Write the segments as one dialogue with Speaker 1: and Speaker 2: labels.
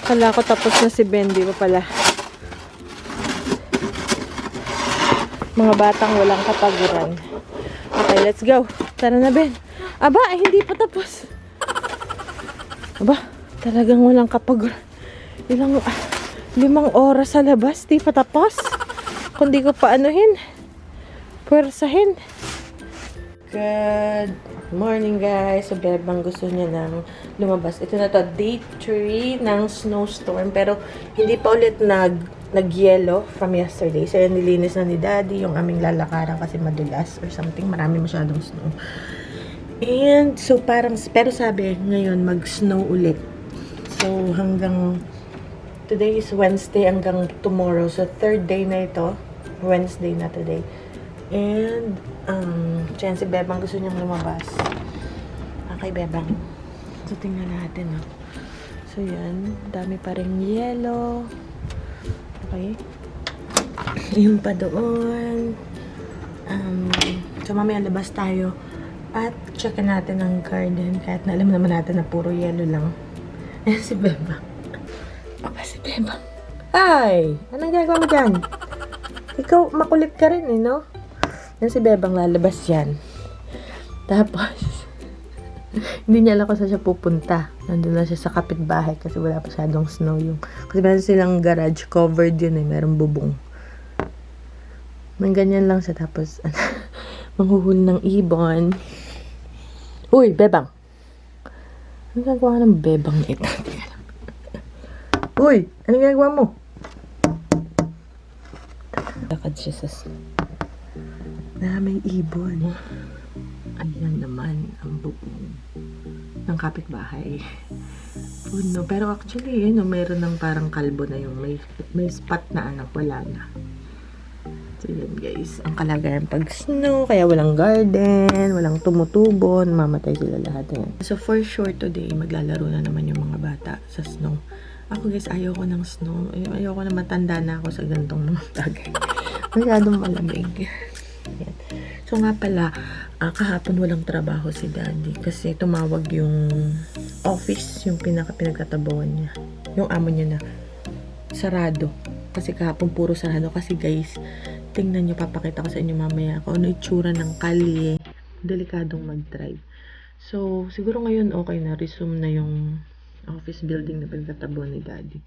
Speaker 1: Kala ko tapos na si Ben, di ba pala? Mga batang walang kapaguran. Okay, let's go. Tara na, Ben. Aba, ay hindi pa tapos. Aba, talagang walang kapaguran. 5 oras sa labas, di pa tapos. Kung di ko paanuhin, pwersahin. Good morning, guys. So, Bebang gusto niya nang lumabas. Ito na to, day 3 ng snowstorm. Pero, hindi pa ulit nag-yellow from yesterday. So, yan, nilinis na ni Daddy yung aming lalakaran kasi madulas or something. Marami masyadong snow. And, so, parang, pero sabi, ngayon, mag-snow ulit. So, hanggang, today is Wednesday hanggang tomorrow. So, 3rd day na ito. Wednesday na today. And, siya si Bebang gusto niyang lumabas. Okay, Bebang. So, tingnan natin, no? So, yan. Dami pa rin yellow. Okay. Yung pa doon. So, mamaya labas tayo. At, checkin natin ang garden. Kahit na alam naman natin na puro yellow lang. Ayan si Bebang. Aba, si Bebang. Ay! Anong gagawa mo dyan? Ikaw, makulit ka rin, eh, no? Yan si Bebang lalabas yan. Tapos, hindi niya alam kung saan siya pupunta. Nandun na siya sa kapitbahay kasi wala pa masyadong snow yung... Kasi meron silang garage, covered yun eh. Meron bubong. May ganyan lang siya. Tapos, manghuhuli ng ibon. Uy, Bebang! Anong gagawa ng Bebang na ito? Uy! Anong gagawa mo? Lakad siya sa snow. May ibon. Ayan naman ang bubong ng kapitbahay. Puno. Pero actually, mayroon ng parang kalbo na yung may spot na anak. Wala na. So, yun guys. Ang kalagayan pag snow. Kaya walang garden, walang tumutubo. Mamatay sila lahat. Yan. So, for sure today, maglalaro na naman yung mga bata sa snow. Ako guys, ayoko ng snow. Ayoko na matanda na ako sa gantong mga bagay. Masyadong malamig. Yan. So nga pala, kahapon walang trabaho si Daddy kasi tumawag yung office, yung pinagtatabawan niya. Yung amo niya na sarado. Kasi kahapon puro sarado. Kasi guys, tingnan niyo, papakita ko sa inyo mamaya kung ano itsura ng kalye. Delikadong mag-drive. So, siguro ngayon okay na. Resume na yung office building na pinagtatabawan ni Daddy.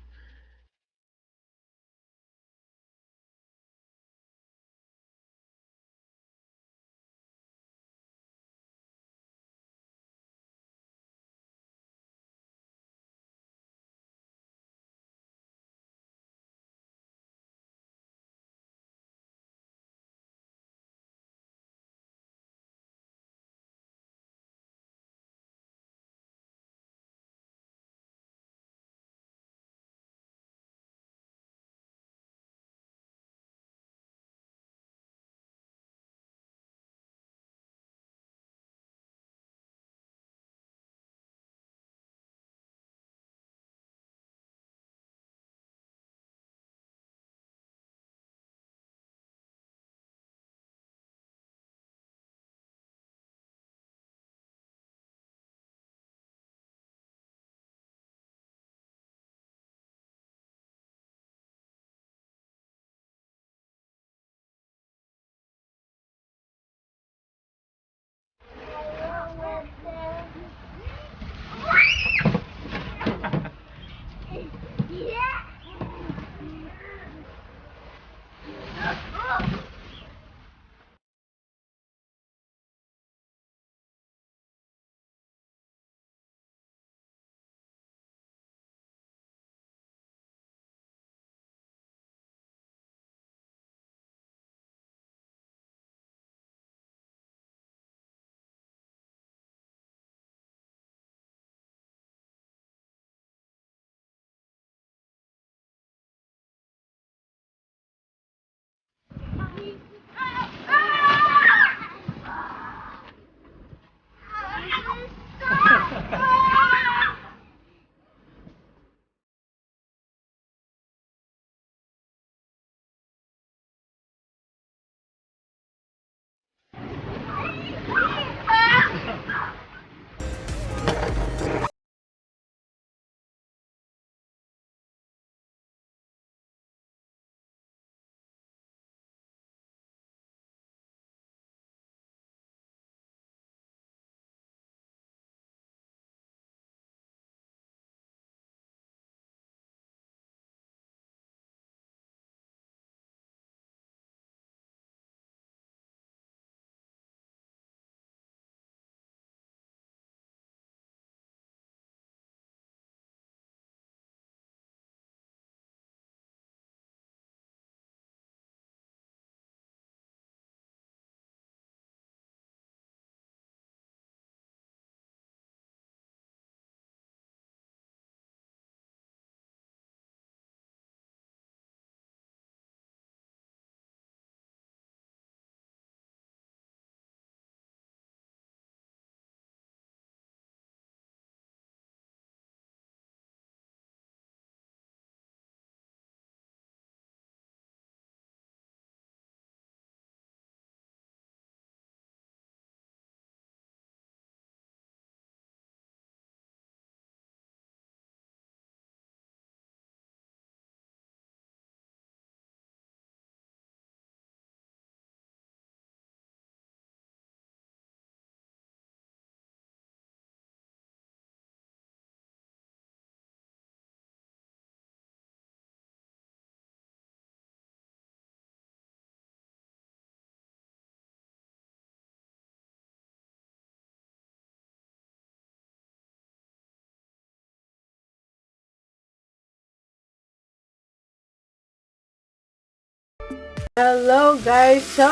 Speaker 1: Hello guys! So,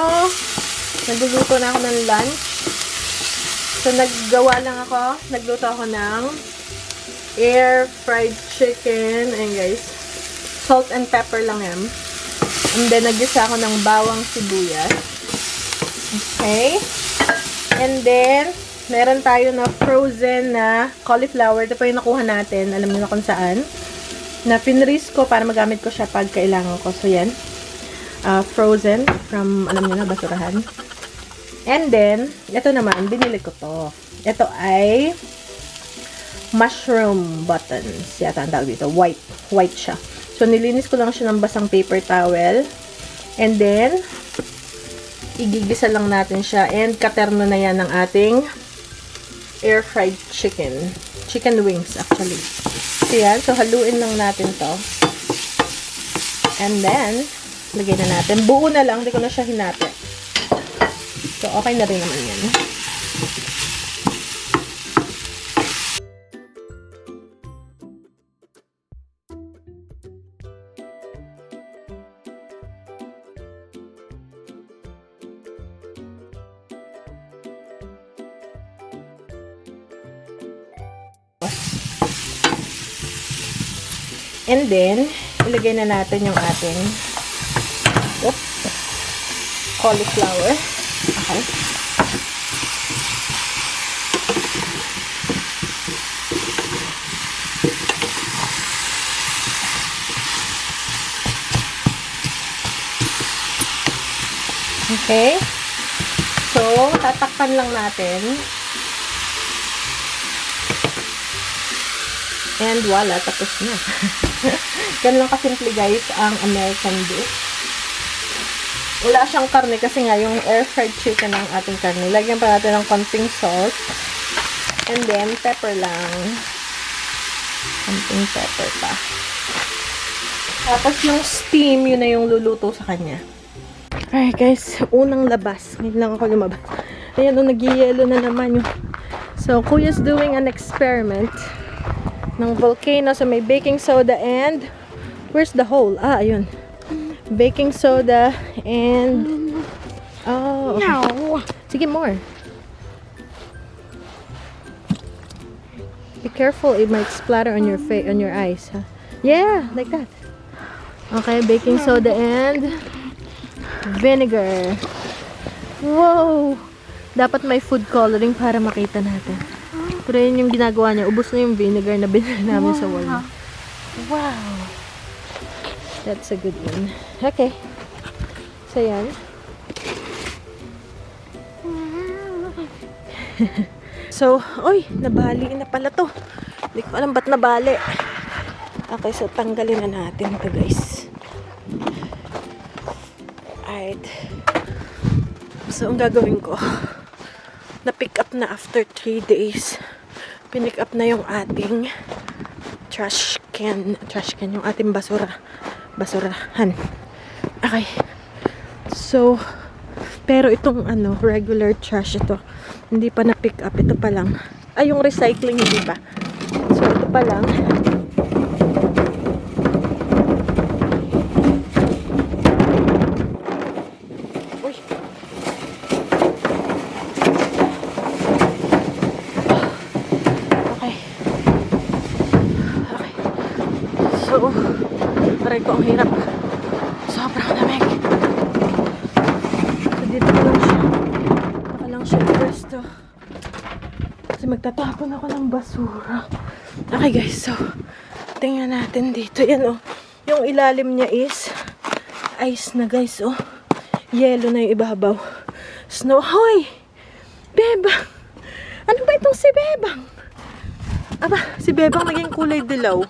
Speaker 1: nagluluto na ako ng lunch. So, nagluto ako ng air fried chicken. Ayan guys. Salt and pepper lang yan. And then, nagisa ako ng bawang sibuyas. Okay. And then, meron tayo na frozen na cauliflower. Ito po yung nakuha natin. Alam niyo na kung saan. Na finreeze ko para magamit ko siya pag kailangan ko. So, yan. Frozen from, alam niyo na, basurahan. And then, ito naman, binili ko to. Ito ay mushroom buttons. Yata ang tawag dito. White siya. So, nilinis ko lang siya ng basang paper towel. And then, igigisa lang natin siya. And katerno na yan ng ating air fried chicken. Chicken wings, actually. So, yan. So, haluin lang natin to. And then, lagay na natin. Buo na lang. Hindi ko na siya hinati. So, okay na rin naman yan. And then, ilagay na natin yung ating cauliflower. Okay. Okay. So, tatakpan lang natin. And wala, tapos na. Ganun lang kasimple guys, ang American dish. Wala siyang karne kasi nga yung air fried chicken ang ating karne. Lagyan pa natin ng konting salt. And then, pepper lang. Konting pepper pa. Tapos yung steam, yun na yung luluto sa kanya. Alright guys, unang labas. Ngayon lang ako lumabas. Ayan, nag-yellow na naman yung... So, Kuya's doing an experiment ng volcano. So, may baking soda and... Where's the hole? Ah, ayun. Baking soda and... Oh, okay. No. Sige, more. Be careful, it might splatter on your face, on your eyes. Huh? Yeah, like that. Okay, baking soda and vinegar. Wow! Dapat may food coloring para makita natin. Pero yun yung ginagawa niya. Ubus na yung vinegar na binili namin sa wall. Wow! That's a good one. Okay. So, yan. So, oy, nabali na pala to. Hindi ko alam ba't nabali. Okay, so tanggalin na natin ito, guys. Alright. So, ang gagawin ko, na-pick up na after 3 days. Pinick up na yung ating trash can, yung ating basurahan. Okay. So, pero itong regular trash ito, hindi pa na-pick up. Ito pa lang. Ay, yung recycling hindi pa. So, ito pa lang. Uy. Okay. Okay. So, aray ko, ang hirap. Sobrang lamig. So, dito ko lang siya. Baka lang siya pwesto. Kasi magtatapon ako ng basura. Okay guys, so, tingnan natin dito. Yan oh. Yung ilalim niya is ice na guys oh. Yellow na yung ibabaw. Snow. Hoy! Bebang! Ano ba itong si Bebang? Aba, si Bebang naging kulay dilaw.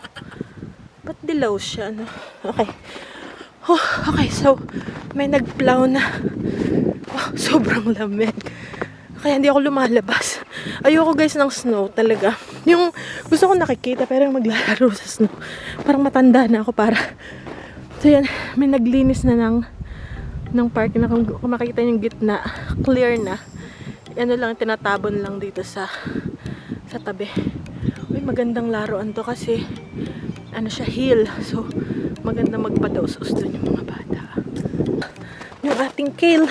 Speaker 1: Ba't dilaw siya? Ano? Okay. Oh, okay, so, may nagplow na. Oh, sobrang lamig. Kaya hindi ako lumalabas. Ayoko guys ng snow talaga. Yung gusto ko nakikita pero yung maglalaro sa snow. Parang matanda na ako para. So yan, may naglinis na ng park na kung makikita yung gitna, clear na. Ano lang, tinatabon lang dito sa tabi. Uy, magandang laruan to kasi ano siya, hill. So, maganda magpadaos-us dun yung mga bata. Yung ating kale.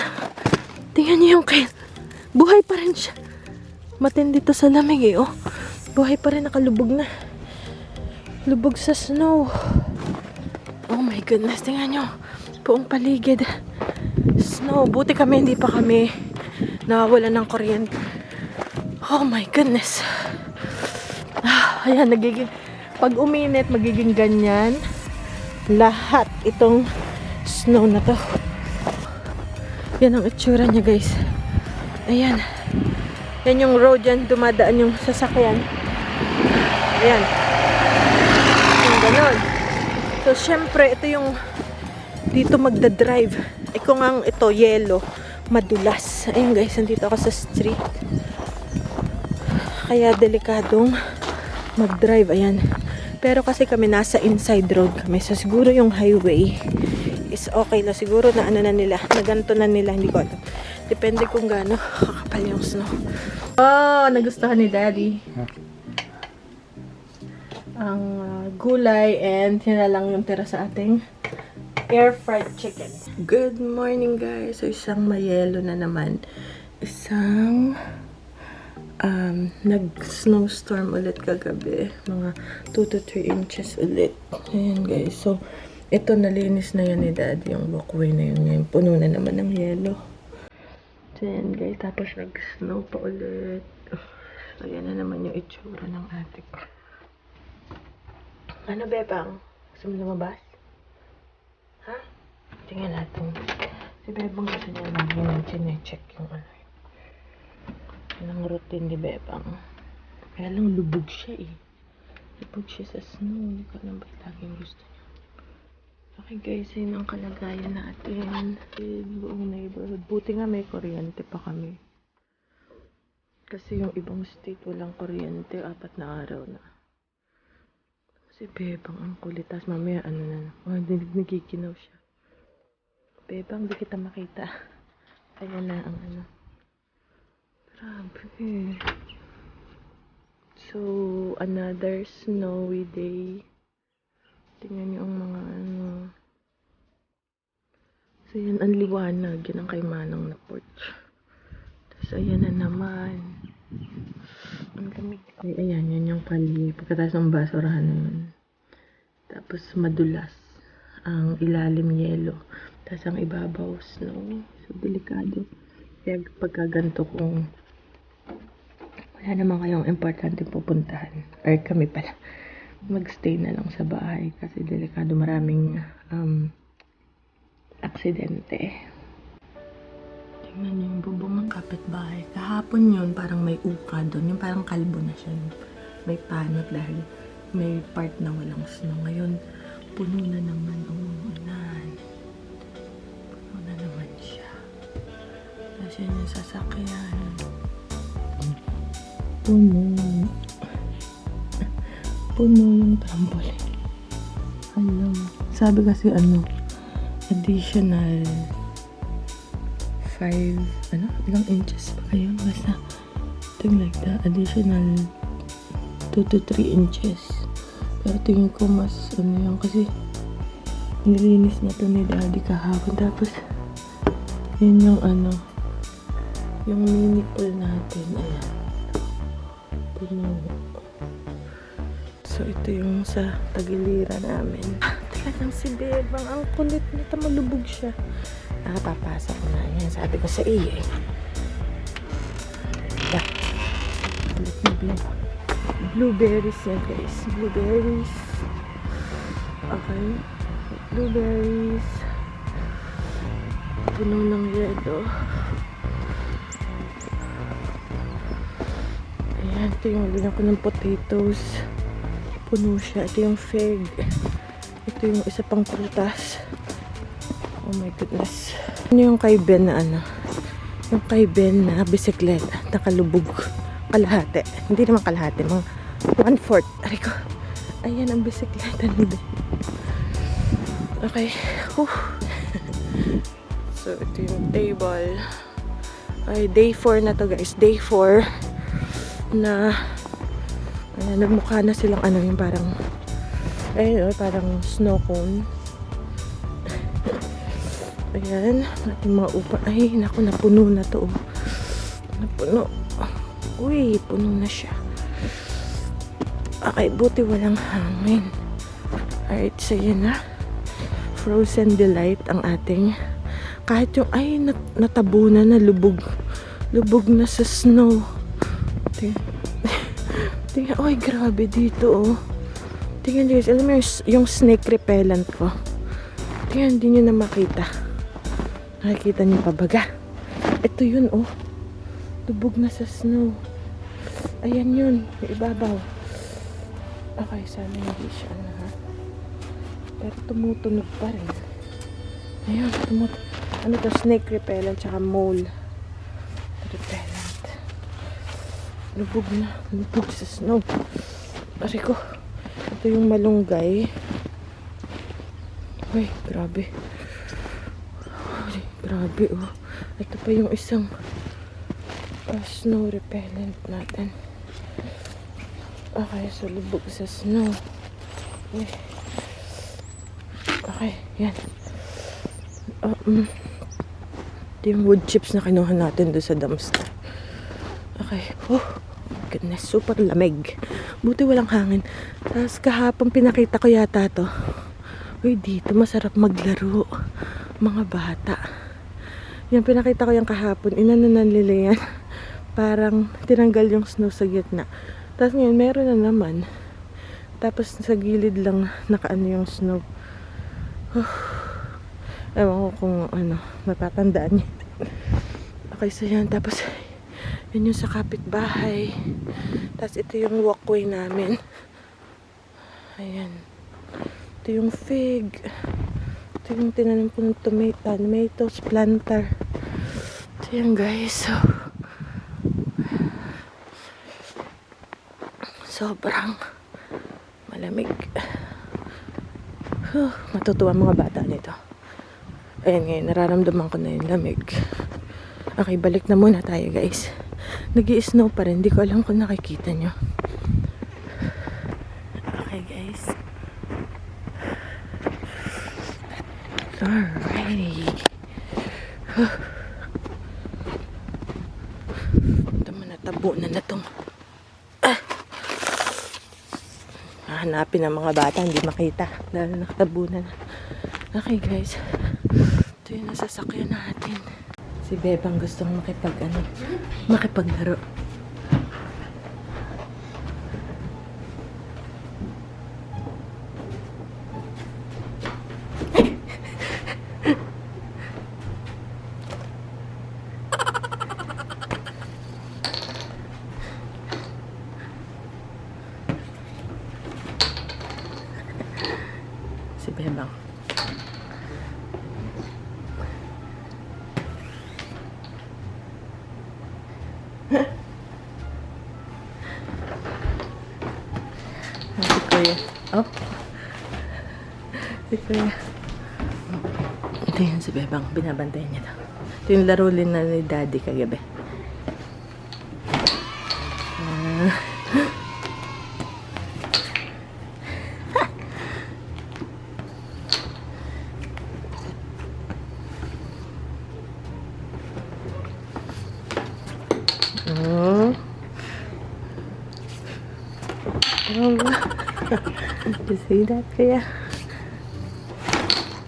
Speaker 1: Tingnan niyo yung kale. Buhay pa rin siya. Matindi to sa lamig eh, oh. Buhay pa rin, nakalubog na. Lubog sa snow. Oh my goodness, tingnan nyo. Buong paligid. Snow. Buti kami, hindi pa kami nawawalan ng kuryente. Oh my goodness. Ayan, nagiging, pag uminit, magiging ganyan. Lahat itong snow na to. Yan ang itsura niya, guys. Ayan. Yan yung road dyan, dumadaan yung sasakyan. Ayan. Yung ganon. So, syempre, ito yung dito magdadrive. Kung ang ito, yellow, madulas. Ayan, guys, nandito ako sa street. Kaya delikadong mag-drive. Ayan. Pero kasi kami nasa inside road kami. So, siguro yung highway is okay na. Siguro na ano na nila. Na ganito na nila. Hindi ko alam. Depende kung gaano kakapal yung snow. Oh, nagustuhan ni Daddy. Ang gulay and yun na lang yung tira sa ating air fried chicken. Good morning, guys. So, isang mayelo na naman. Isang nag-snowstorm ulit kagabi. Mga 2 to 3 inches ulit. Ayan, guys. So, ito nalinis na yan ni Daddy. Yung walkway na yun. Ngayon, puno na naman ng yelo. So, ayan, guys. Tapos, nag-snow pa ulit. So, ayan na naman yung itsura ng atik. Ano, Bebang? Gusto mo lumabas? Ha? Tingnan natin. Si Bebang gusto niya lagi nang chinecheck yung ano. Ang routine ni Bebang. Kaya lang lubog siya eh. Lubog siya sa snow. Hindi ko alam ba't laging gusto niya. Okay guys, yun ang kalagayan natin. Buong neighborhood. Buti nga may kuryente pa kami. Kasi yung ibang state walang kuryente. 4 na araw na. Kasi Bebang ang kulit. Tapos mamaya ano na. Oh, nagkikinaw siya. Bebang, di kita makita. Kaya na ang ano. Grabe. So, another snowy day. Tingnan niyo ang mga ano. So, yan ang liwanag. Yan ang kay Manang na porch. Tapos, ayan na naman. Ang lamig. Ay, ayan, yan yung pali. Pagkatapos ng basurahan na yun. Tapos, madulas. Ang ilalim yelo. Tapos, ang ibabaw snow. So, delikado. Kaya pagkaganto kung wala naman kayong importante pupuntahan. Or kami pala. Magstay na lang sa bahay. Kasi delikado, maraming aksidente. Tingnan niyo yung bubong ng kapitbahay. Kahapon yun, parang may uka doon. Yung parang kalbo na siya. May panot dahil may part na walang snow. Ngayon, puno na naman. Umuulan. Puno na naman siya. Tapos yun yung sasakyan. Puno yung trampoline. Hello. Sabi kasi ano, additional 5, ilang inches pa kayo? Basta, something like that. Additional 2 to 3 inches. Pero tingin ko mas, yan, kasi nilinis na to ni Daddy kahapon. Tapos, yun yung yung mini pool natin. Ayan. Puno. So, ito yung sa tagiliran namin. Talagang si Bebang, ang kulit nito, malubog siya. Nakapapasok na yan. Sabi ko sa iyo eh. Yeah. Kulit na Bebang. Blueberries yan guys. Blueberries. Okay. Blueberries. Puno ng yelo. Ayan. Ito yung linan ko ng potatoes. Puno siya. Ito yung fig. Ito yung isa pang prutas. Oh my goodness. Ano yung kay Ben na yung kay Ben na bisikleta. Nakalubog. Kalahati. Hindi naman kalahati. Mga 1/4. Ariko. Ayan ang bisikleta ni Ben. Okay. So, ito yung table. Ay, day 4 na to guys. Day 4 na nagmukha na silang yung parang parang snow cone. Ayan, ating mga upa. Ay, naku, napuno na to. Oh. Napuno. Uy, puno na siya. Okay, buti walang hangin. Alright, so yun na. Frozen delight ang ating. Kahit yung, ay, natabunan na, lubog. Lubog na sa snow. Tingnan, ay, grabe dito, oh. Tingnan guys, alam mo yung snake repellent ko. Tingnan, hindi nyo na makita. Nakikita niyo pa baga? Ito yun, oh. Lubog na sa snow. Ayan yun, yung ibabaw. Okay, sana hindi siya na, ha? Pero tumutunog pa rin. Ayan, ano to, snake repellent, tsaka mole repellent. Lubog na, lubog sa snow. Pari ko, ito yung malunggay. Uy, grabe. Uy, grabe, oh. Ito pa yung isang snow repellent natin. Okay, so lubog sa snow. Uy. Okay, yan. Ito yung wood chips na kinuha natin doon sa dumpster. Okay. Oh, goodness. Super lamig. Buti walang hangin. Tapos kahapon pinakita ko yata to. Uy, dito masarap maglaro. Mga bata. Yan, pinakita ko yung kahapon. Inanunan nila yan. Parang tinanggal yung snow sa gitna. Tapos ngayon, meron na naman. Tapos sa gilid lang nakaano yung snow. Ewan ko kung ano, matatandaan niya. Okay, so yan. Tapos, yun yung sa kapitbahay. Tapos ito yung walkway namin. Ayan. Ito yung fig. Ito yung tinanim ko ng tomatoes, planter. Ito yan guys. So, sobrang malamig. Matutuwa mga bata nito. Ayan ngayon, nararamdaman ko na yung lamig. Okay, balik na muna tayo guys. Nag-i-snow pa rin. Hindi ko alam kung nakikita nyo. Okay guys. Alrighty. Ito mo, natabo na na itong hanapin ng mga bata, hindi makita dahil nakatabunan. Okay guys, ito yung nasasakyan natin. Si Bebang gustong makipaglaro. Si Bebang. Si Kuya. Oh. Si Kuya. Ito yan si Bebang. Binabantayan niya to. Ito yung laro din na ni Daddy kagabi. Oh. You see that, Kuya?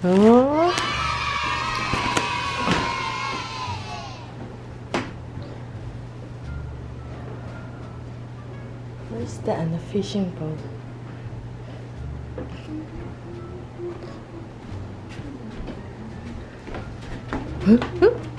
Speaker 1: Oh. Where's the fishing pole? Huh?